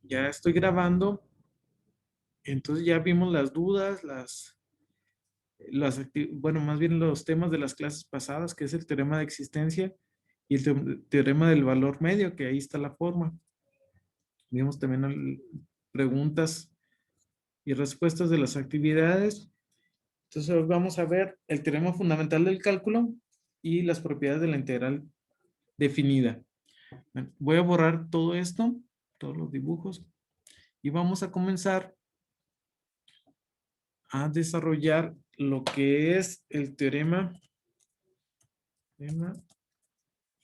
Ya estoy grabando. Entonces ya vimos las dudas, bueno, más bien los temas de las clases pasadas, que es el teorema de existencia y el teorema del valor medio, que ahí está la forma. Vimos también preguntas y respuestas de las actividades. Entonces hoy vamos a ver el teorema fundamental del cálculo y las propiedades de la integral definida. Voy a borrar todo esto, todos los dibujos, y vamos a comenzar a desarrollar lo que es el teorema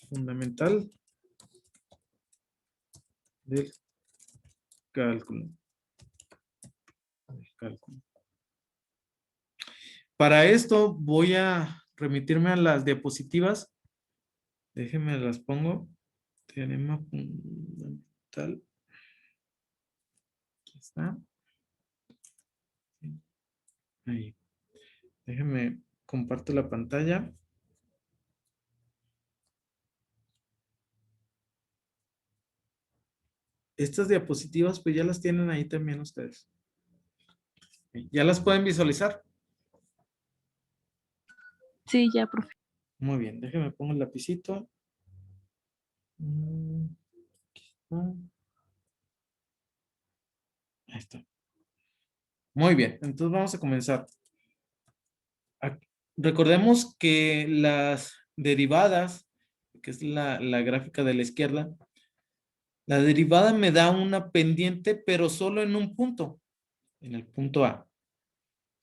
fundamental del cálculo. Para esto voy a remitirme a las diapositivas. Déjenme las pongo. Teorema fundamental. Aquí está. Ahí. Déjenme comparto la pantalla. Estas diapositivas pues ya las tienen ahí también ustedes. ¿Ya las pueden visualizar? Sí, ya, profe. Muy bien, déjenme pongo el lapicito. Aquí está. Ahí está. Muy bien, entonces vamos a comenzar. Recordemos que las derivadas, que es la gráfica de la izquierda, la derivada me da una pendiente, pero solo en un punto, en el punto A.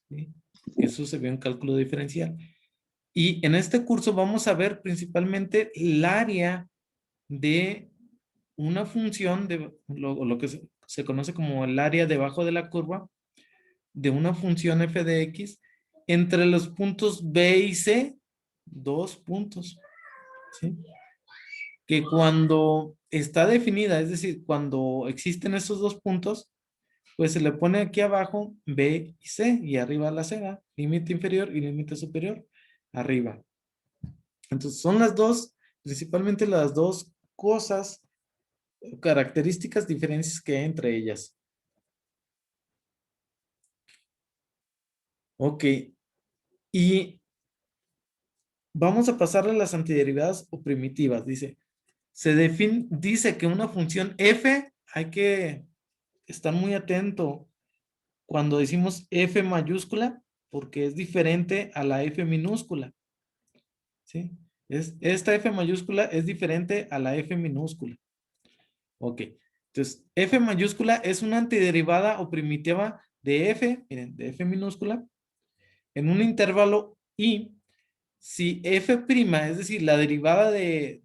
¿Sí? Eso se ve en cálculo diferencial. Y en este curso vamos a ver principalmente el área de una función, de lo que se conoce como el área debajo de la curva, de una función f de x entre los puntos B y C, 2 puntos. ¿Sí? Que cuando está definida, es decir, cuando existen esos 2 puntos, pues se le pone aquí abajo B y C y arriba la C, límite inferior y límite superior, arriba. Entonces son las dos, principalmente las dos cosas, características, diferencias que hay entre ellas. Ok. Y vamos a pasar a las antiderivadas o primitivas. Dice que una función f, hay que estar muy atento cuando decimos f mayúscula, porque es diferente a la f minúscula. ¿Sí? Esta f mayúscula es diferente a la f minúscula. Ok. Entonces, f mayúscula es una antiderivada o primitiva de f, miren, de f minúscula, en un intervalo i. Si f', es decir, la derivada de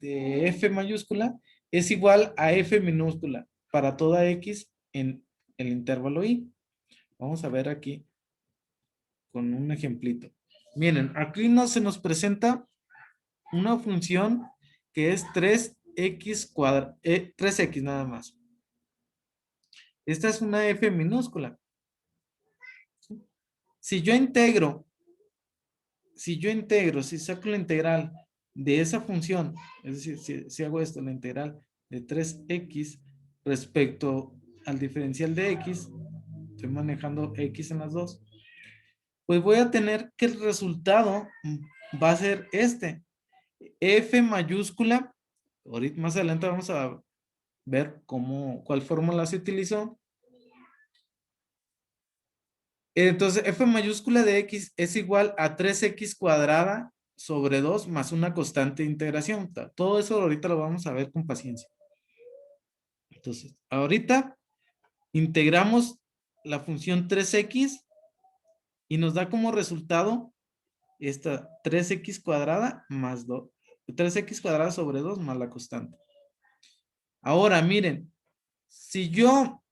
f mayúscula, es igual a f minúscula para toda x en el intervalo i. Vamos a ver aquí con un ejemplito. Miren, aquí se nos presenta una función que es 3x cuadrado, 3x nada más. Esta es una f minúscula. Si yo integro, si saco la integral de esa función, es decir, si hago esto, la integral de 3x respecto al diferencial de x, estoy manejando x en las dos, pues voy a tener que el resultado va a ser este. F mayúscula, ahorita más adelante vamos a ver cuál fórmula se utilizó. Entonces, f mayúscula de x es igual a 3x cuadrada sobre 2 más una constante de integración. Todo eso ahorita lo vamos a ver con paciencia. Entonces, ahorita integramos la función 3x y nos da como resultado esta 3x cuadrada más 2, 3x cuadrada sobre 2 más la constante. Ahora, miren, si yo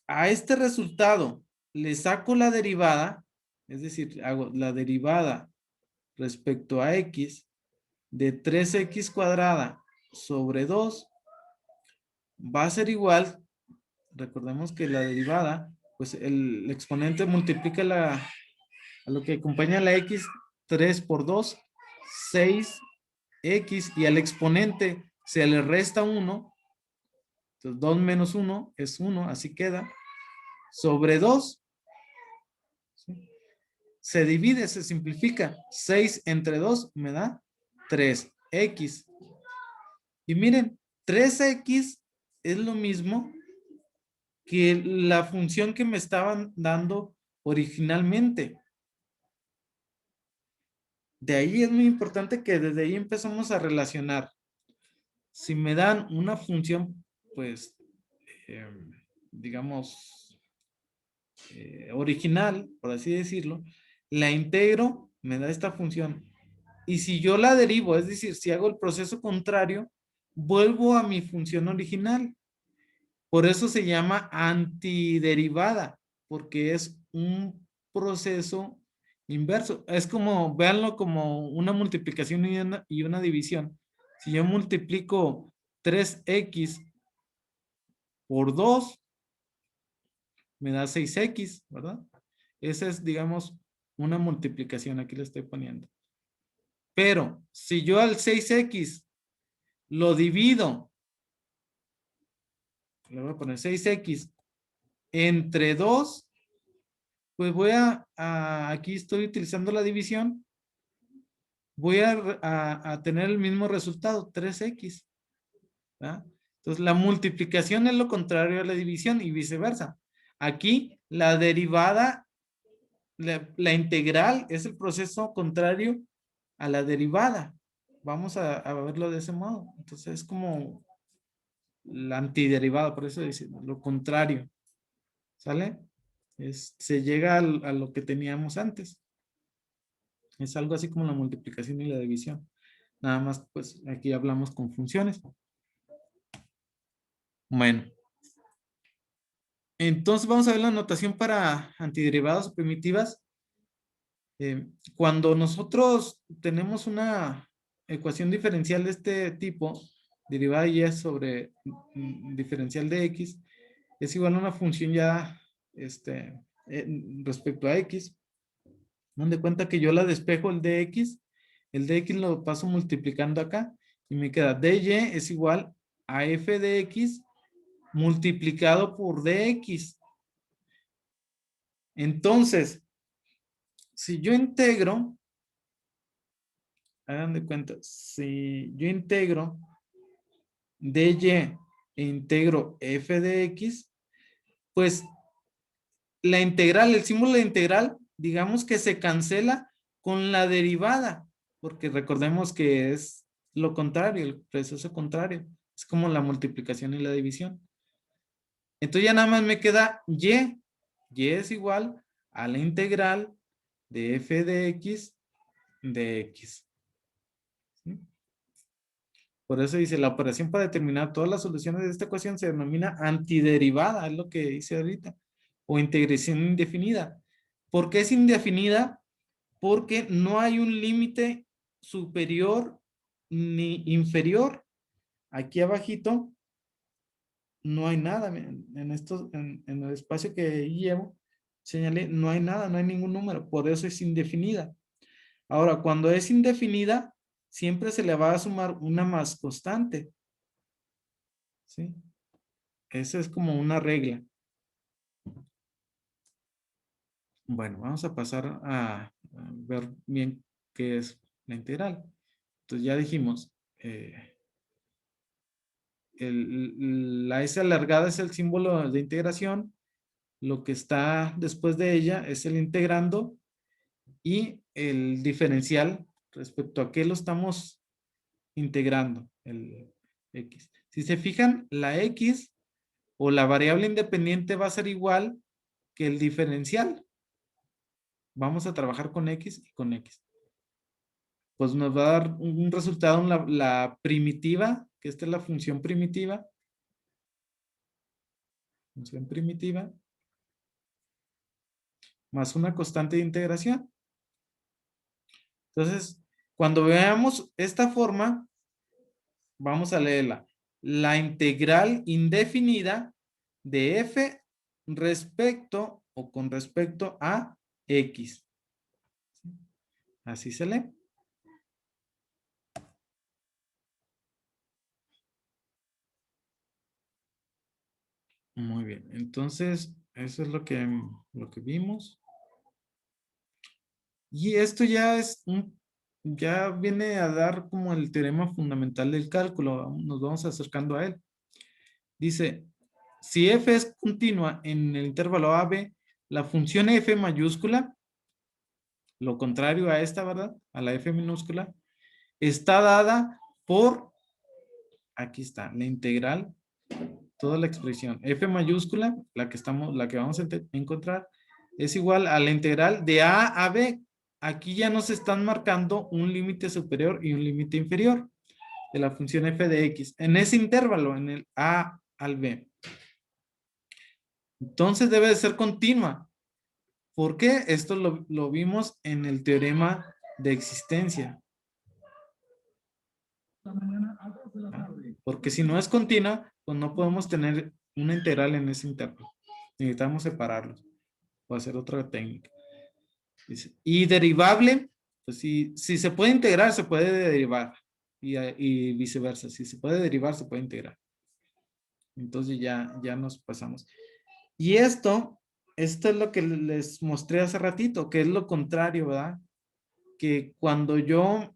a este resultado le saco la derivada, es decir, hago la derivada respecto a x de 3x cuadrada sobre 2 va a ser igual, recordemos que la derivada, pues el exponente multiplica a lo que acompaña a la x, 3 por 2, 6x, y al exponente se le resta 1, Entonces 2 menos 1 es 1, así queda. Sobre 2, ¿sí? Se divide, se simplifica. 6 entre 2 me da 3x. Y miren, 3x es lo mismo que la función que me estaban dando originalmente. De ahí es muy importante que desde ahí empezamos a relacionar. Si me dan una función, pues, digamos, original, por así decirlo, la integro, me da esta función. Y si yo la derivo, es decir, si hago el proceso contrario, vuelvo a mi función original. Por eso se llama antiderivada, porque es un proceso inverso. Es como, véanlo como una multiplicación y una división. Si yo multiplico 3x por 2, me da 6x, ¿verdad? Esa es, digamos, una multiplicación. Aquí le estoy poniendo. Pero si yo al 6x lo divido, le voy a poner 6x entre 2, pues voy aquí estoy utilizando la división, voy a tener el mismo resultado, 3x. ¿verdad? Entonces, la multiplicación es lo contrario a la división y viceversa. Aquí, la derivada, la integral es el proceso contrario a la derivada. Vamos a verlo de ese modo. Entonces, es como la antiderivada, por eso dice lo contrario. ¿Sale? Se llega a lo que teníamos antes. Es algo así como la multiplicación y la división. Nada más, pues aquí hablamos con funciones. Bueno. Entonces vamos a ver la notación para antiderivadas o primitivas. Cuando nosotros tenemos una ecuación diferencial de este tipo, derivada y es sobre diferencial de x, es igual a una función ya respecto a x. Dan de cuenta que yo la despejo el dx lo paso multiplicando acá y me queda dy es igual a f de x multiplicado por dx. Entonces, si yo integro, hagan de cuenta, si yo integro dy e integro f de x, pues la integral, el símbolo de integral, digamos que se cancela con la derivada, porque recordemos que es lo contrario, el proceso contrario. Es como la multiplicación y la división. Entonces ya nada más me queda y. Y es igual a la integral de f de x de x. ¿Sí? Por eso dice, la operación para determinar todas las soluciones de esta ecuación se denomina antiderivada, es lo que dice ahorita, o integración indefinida. ¿Por qué es indefinida? Porque no hay un límite superior ni inferior. Aquí abajito no hay nada. En el espacio que llevo, señalé, no hay nada, no hay ningún número. Por eso es indefinida. Ahora, cuando es indefinida, siempre se le va a sumar una más constante. ¿Sí? Esa es como una regla. Bueno, vamos a pasar a ver bien qué es la integral. Entonces ya dijimos, la S alargada es el símbolo de integración, lo que está después de ella es el integrando y el diferencial respecto a qué lo estamos integrando, el X. Si se fijan, la X o la variable independiente va a ser igual que el diferencial. Vamos a trabajar con X y con X. Pues nos va a dar un resultado en la primitiva, que esta es la función primitiva. Función primitiva. Más una constante de integración. Entonces, cuando veamos esta forma, vamos a leerla. La integral indefinida de f respecto o con respecto a x. Así se lee. Muy bien. Entonces, eso es lo que vimos. Y esto ya ya viene a dar como el teorema fundamental del cálculo. Nos vamos acercando a él. Dice, si f es continua en el intervalo AB, la función f mayúscula, lo contrario a esta, ¿verdad? A la f minúscula, está dada por, aquí está, la integral, toda la expresión f mayúscula, la que vamos a encontrar, es igual a la integral de a a b. Aquí ya nos están marcando un límite superior y un límite inferior de la función f de x en ese intervalo, en el a al b. Entonces debe de ser continua. ¿Por qué? Esto lo vimos en el teorema de existencia. Porque si no es continua, pues no podemos tener una integral en ese intervalo. Necesitamos separarlos o hacer otra técnica. Y derivable, pues si se puede integrar, se puede derivar. Y viceversa. Si se puede derivar, se puede integrar. Entonces ya nos pasamos. Y esto es lo que les mostré hace ratito, que es lo contrario, ¿verdad? Que cuando yo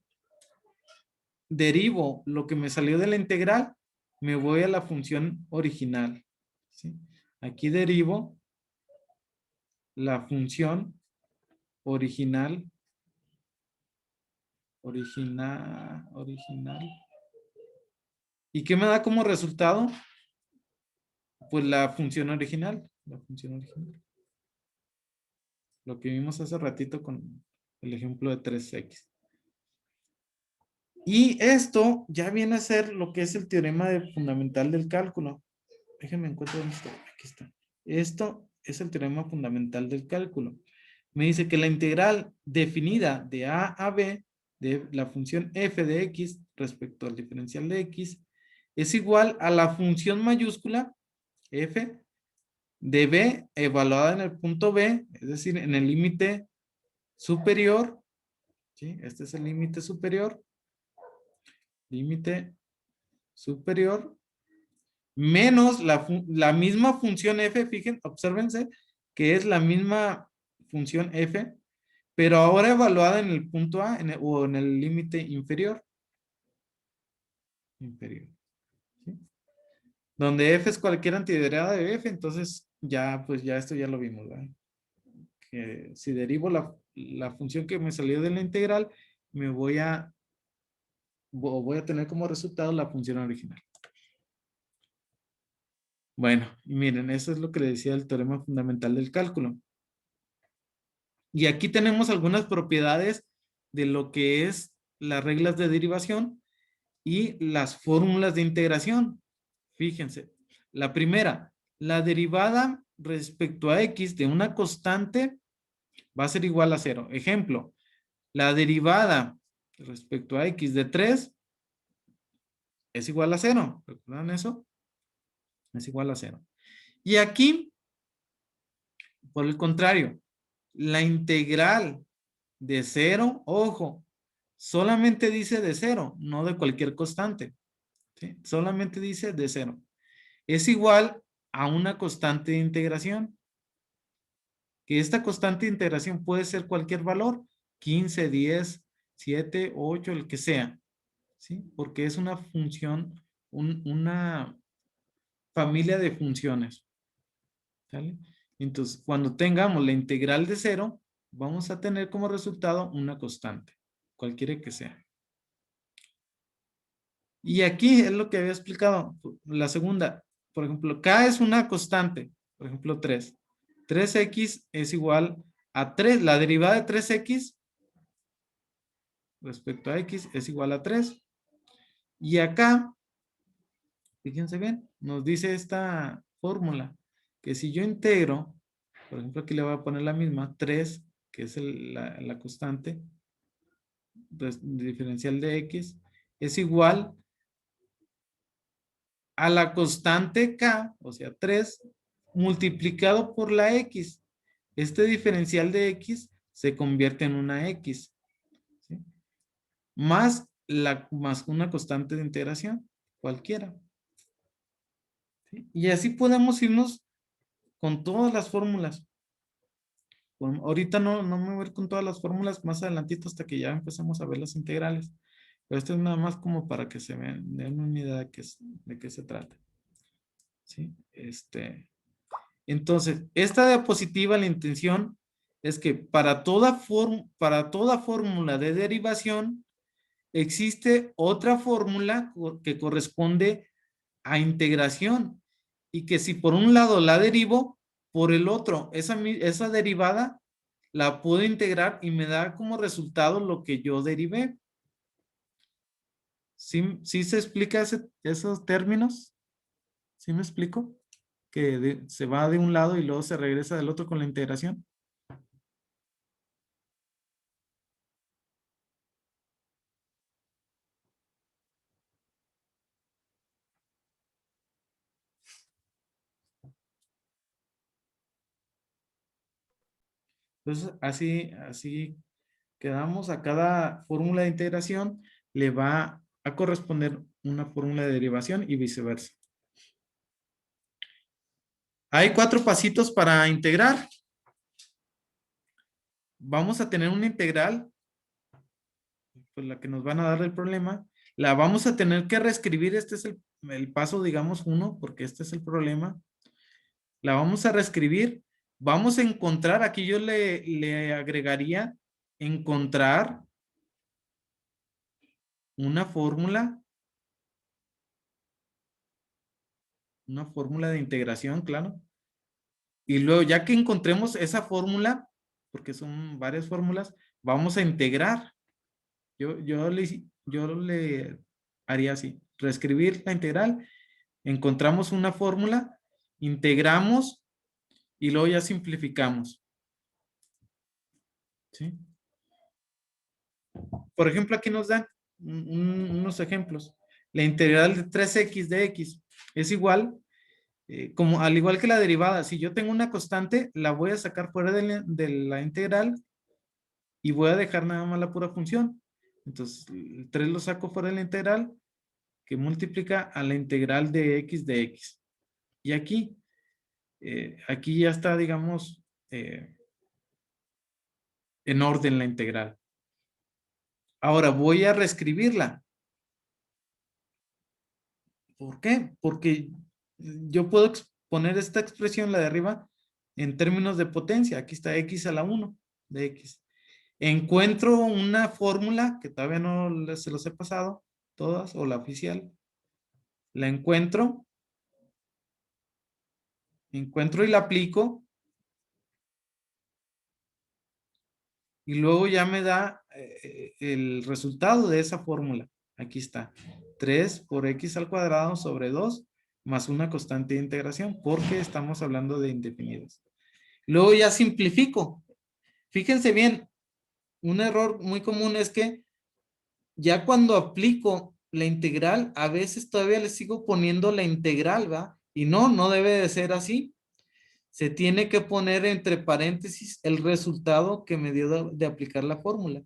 derivo lo que me salió de la integral, me voy a la función original. ¿Sí? Aquí derivo la función original. ¿Y qué me da como resultado? Pues la función original. La función original. Lo que vimos hace ratito con el ejemplo de 3x. Y esto ya viene a ser lo que es el teorema fundamental del cálculo. Déjenme encuentro dónde está. Aquí está. Esto es el teorema fundamental del cálculo. Me dice que la integral definida de a a b de la función f de x respecto al diferencial de x es igual a la función mayúscula f de b evaluada en el punto b, es decir, en el límite superior. ¿Sí? Este es el límite superior. Límite superior menos la misma función f, fíjense, obsérvense que es la misma función f, pero ahora evaluada en el punto A o en el límite inferior. Inferior. ¿Sí? Donde f es cualquier antiderivada de f, entonces ya, pues ya esto ya lo vimos, ¿verdad? Que si derivo la función que me salió de la integral, voy a tener como resultado la función original. Bueno, y miren, eso es lo que le decía el teorema fundamental del cálculo. Y aquí tenemos algunas propiedades de lo que es las reglas de derivación y las fórmulas de integración. Fíjense, la primera, la derivada respecto a x de una constante va a ser igual a 0. Ejemplo, la derivada respecto a x de 3 es igual a 0. ¿Recuerdan eso? Es igual a 0. Y aquí, por el contrario, la integral de 0, ojo, solamente dice de 0, no de cualquier constante. ¿Sí? Solamente dice de 0. Es igual a una constante de integración. Que esta constante de integración puede ser cualquier valor, 15, 10, 7, 8, el que sea. ¿Sí? Porque es una función, una familia de funciones. ¿Sale? Entonces, cuando tengamos la integral de 0, vamos a tener como resultado una constante, cualquiera que sea. Y aquí es lo que había explicado. La segunda, por ejemplo, K es una constante, por ejemplo 3. 3x es igual a 3. La derivada de 3x respecto a x es igual a 3. Y acá, fíjense bien, nos dice esta fórmula, que si yo integro, por ejemplo aquí le voy a poner la misma, 3, que es la constante diferencial de x, es igual a la constante k, o sea 3, multiplicado por la x. Este diferencial de x se convierte en una x. ¿Sí? Más una constante de integración, cualquiera. ¿sí? Y así podemos irnos con todas las fórmulas. Bueno, ahorita no me voy a ir con todas las fórmulas, más adelantito hasta que ya empecemos a ver las integrales. Pero esto es nada más como para que se den una idea de qué se trata. ¿Sí? Entonces, esta diapositiva, la intención es que para toda fórmula de derivación existe otra fórmula que corresponde a integración y que si por un lado la derivo, por el otro, esa derivada la puedo integrar y me da como resultado lo que yo derivé. ¿Sí se explica esos términos? ¿Sí me explico? Que se va de un lado y luego se regresa del otro con la integración. Entonces, así quedamos. A cada fórmula de integración le va a corresponder una fórmula de derivación y viceversa. Hay 4 pasitos para integrar. Vamos a tener una integral, pues la que nos van a dar el problema. La vamos a tener que reescribir. Este es el paso, digamos, 1, porque este es el problema. La vamos a reescribir. Vamos a encontrar, aquí yo le agregaría encontrar una fórmula de integración, claro. Y luego, ya que encontremos esa fórmula, porque son varias fórmulas, vamos a integrar. Yo le haría así, reescribir la integral, encontramos una fórmula, integramos y luego ya simplificamos. ¿Sí? Por ejemplo, aquí nos dan unos ejemplos. La integral de 3x de x es igual, como al igual que la derivada, si yo tengo una constante, la voy a sacar fuera de la integral y voy a dejar nada más la pura función. Entonces, el 3 lo saco fuera de la integral, que multiplica a la integral de x. Y aquí ya está, digamos, en orden la integral. Ahora voy a reescribirla. ¿Por qué? Porque yo puedo poner esta expresión, la de arriba, en términos de potencia. Aquí está x a la 1 de x. Encuentro una fórmula que todavía no se los he pasado, todas, o la oficial. La encuentro y la aplico. Y luego ya me da el resultado de esa fórmula. Aquí está. 3 por x al cuadrado sobre 2 más una constante de integración, porque estamos hablando de indefinidos. Luego ya simplifico. Fíjense bien, un error muy común es que ya cuando aplico la integral, a veces todavía le sigo poniendo la integral, ¿va? Y no debe de ser así. Se tiene que poner entre paréntesis el resultado que me dio de aplicar la fórmula.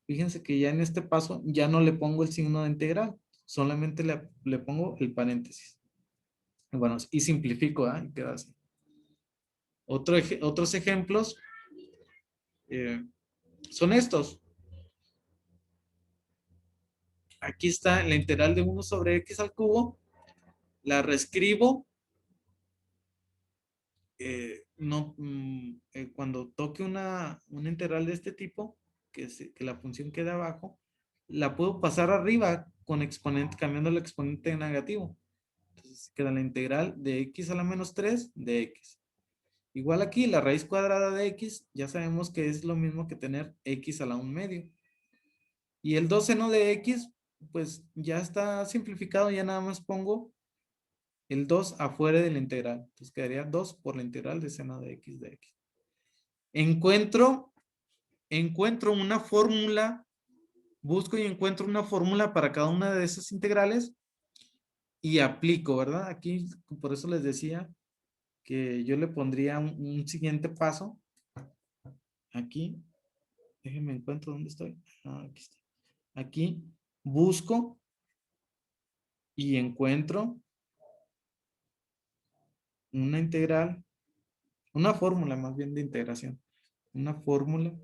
Fíjense que ya en este paso ya no le pongo el signo de integral, solamente le pongo el paréntesis. Bueno, y simplifico, ¿eh? Y queda así. Otros ejemplos eh, son estos. Aquí está la integral de 1 sobre x al cubo. La reescribo. Cuando toque una integral de este tipo, que la función quede abajo, la puedo pasar arriba con exponente, cambiando el exponente en negativo. Entonces queda la integral de x a la menos 3 de x. Igual aquí, la raíz cuadrada de x, ya sabemos que es lo mismo que tener x a la 1 medio. Y el 2 seno de x, pues ya está simplificado, ya nada más pongo el 2 afuera de la integral. Entonces quedaría 2 por la integral de seno de x de x. Encuentro una fórmula, busco y encuentro una fórmula para cada una de esas integrales y aplico, ¿verdad? Aquí, por eso les decía que yo le pondría un siguiente paso. Aquí, déjenme encuentro dónde estoy. Aquí está. Aquí busco y encuentro una integral, una fórmula más bien de integración. Una fórmula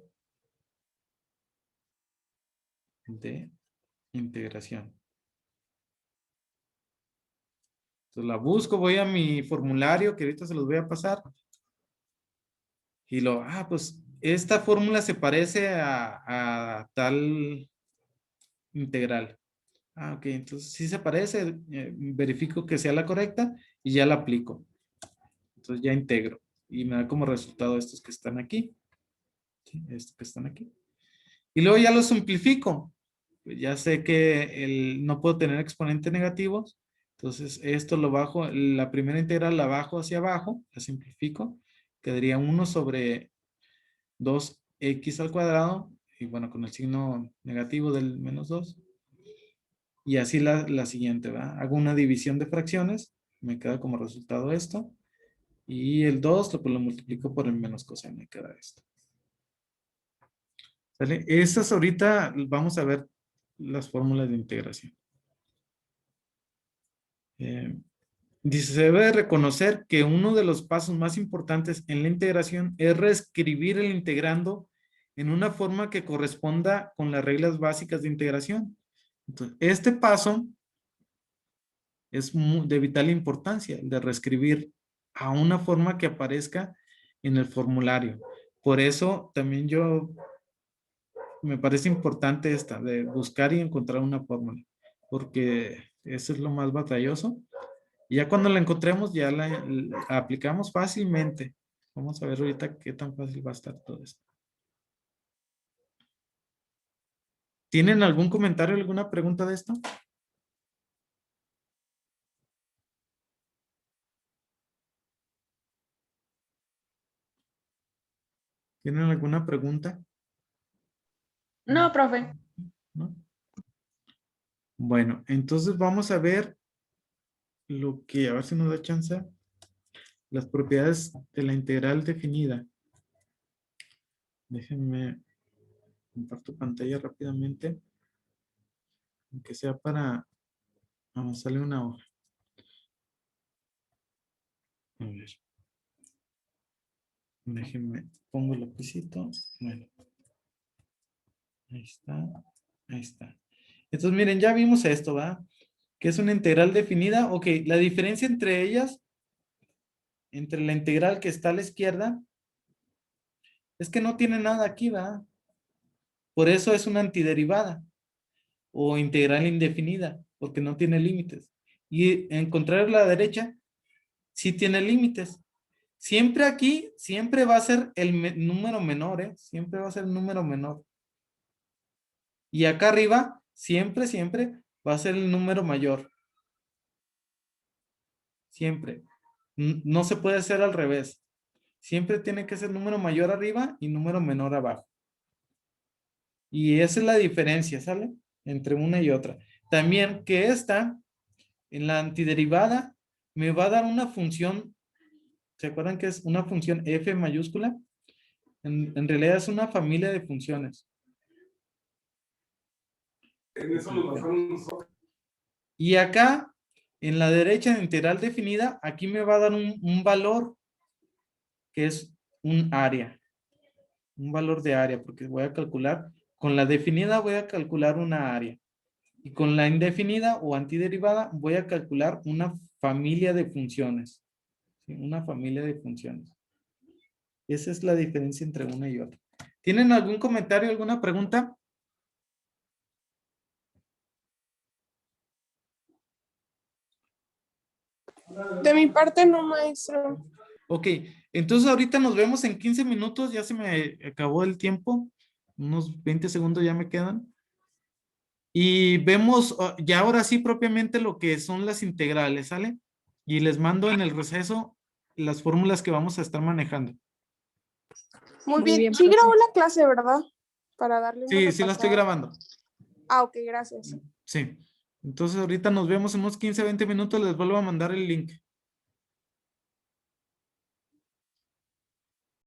de integración. Entonces la busco, voy a mi formulario que ahorita se los voy a pasar. Y pues esta fórmula se parece a tal integral. Ok, entonces sí se parece, verifico que sea la correcta y ya la aplico. Entonces ya integro y me da como resultado estos que están aquí. ¿Sí? Estos que están aquí. Y luego ya los simplifico. Pues ya sé que no puedo tener exponentes negativos. Entonces esto lo bajo, la primera integral la bajo hacia abajo, la simplifico. Quedaría 1 sobre 2x al cuadrado. Y bueno, con el signo negativo del menos 2. Y así la siguiente, ¿va? Hago una división de fracciones. Me queda como resultado esto. Y el 2 lo multiplico por el menos coseno. Me queda esto. ¿Sale? Estas ahorita vamos a ver las fórmulas de integración. Dice, se debe reconocer que uno de los pasos más importantes en la integración es reescribir el integrando en una forma que corresponda con las reglas básicas de integración. Entonces, este paso es de vital importancia, el de reescribir a una forma que aparezca en el formulario. Por eso también me parece importante esta, de buscar y encontrar una fórmula, porque eso es lo más batalloso. Y ya cuando la encontremos, ya la aplicamos fácilmente. Vamos a ver ahorita qué tan fácil va a estar todo esto. ¿Tienen algún comentario, alguna pregunta de esto? ¿Tienen alguna pregunta? No, profe. ¿No? Bueno, entonces vamos a ver a ver si nos da chance, las propiedades de la integral definida. Déjenme comparto pantalla rápidamente, aunque sea para avanzarle una hoja. A ver. Déjenme, pongo el lapicito. Bueno. Ahí está. Ahí está. Entonces, miren, ya vimos esto, ¿va? Que es una integral definida. Ok, la diferencia entre ellas, entre la integral que está a la izquierda, es que no tiene nada aquí, ¿va? Por eso es una antiderivada o integral indefinida, porque no tiene límites. Y en contrario a la derecha, sí tiene límites. Siempre aquí, siempre va a ser el número menor, ¿eh? Siempre va a ser el número menor. Y acá arriba, siempre, siempre va a ser el número mayor. Siempre. No se puede hacer al revés. Siempre tiene que ser número mayor arriba y número menor abajo. Y esa es la diferencia, ¿sale? Entre una y otra. También que esta, en la antiderivada, me va a dar una función. ¿Se acuerdan que es una función f mayúscula? En realidad es una familia de funciones. Y acá, en la derecha de integral definida, aquí me va a dar un valor que es un área. Un valor de área, porque voy a calcular, con la definida voy a calcular una área. Y con la indefinida o antiderivada voy a calcular una familia de funciones. ¿Sí? Una familia de funciones. Esa es la diferencia entre una y otra. ¿Tienen algún comentario, alguna pregunta? De mi parte no, maestro. Ok, entonces ahorita nos vemos en 15 minutos, ya se me acabó el tiempo, unos 20 segundos ya me quedan. Y vemos ya ahora sí propiamente lo que son las integrales, ¿sale? Y les mando en el receso las fórmulas que vamos a estar manejando. Muy Muy bien. bien, Sí profe. grabó la clase, ¿verdad? Para darle una Sí, sí la estoy repasada. grabando. Ah, ok, gracias. Sí. Entonces ahorita nos vemos en unos 15, 20 minutos, les vuelvo a mandar el link.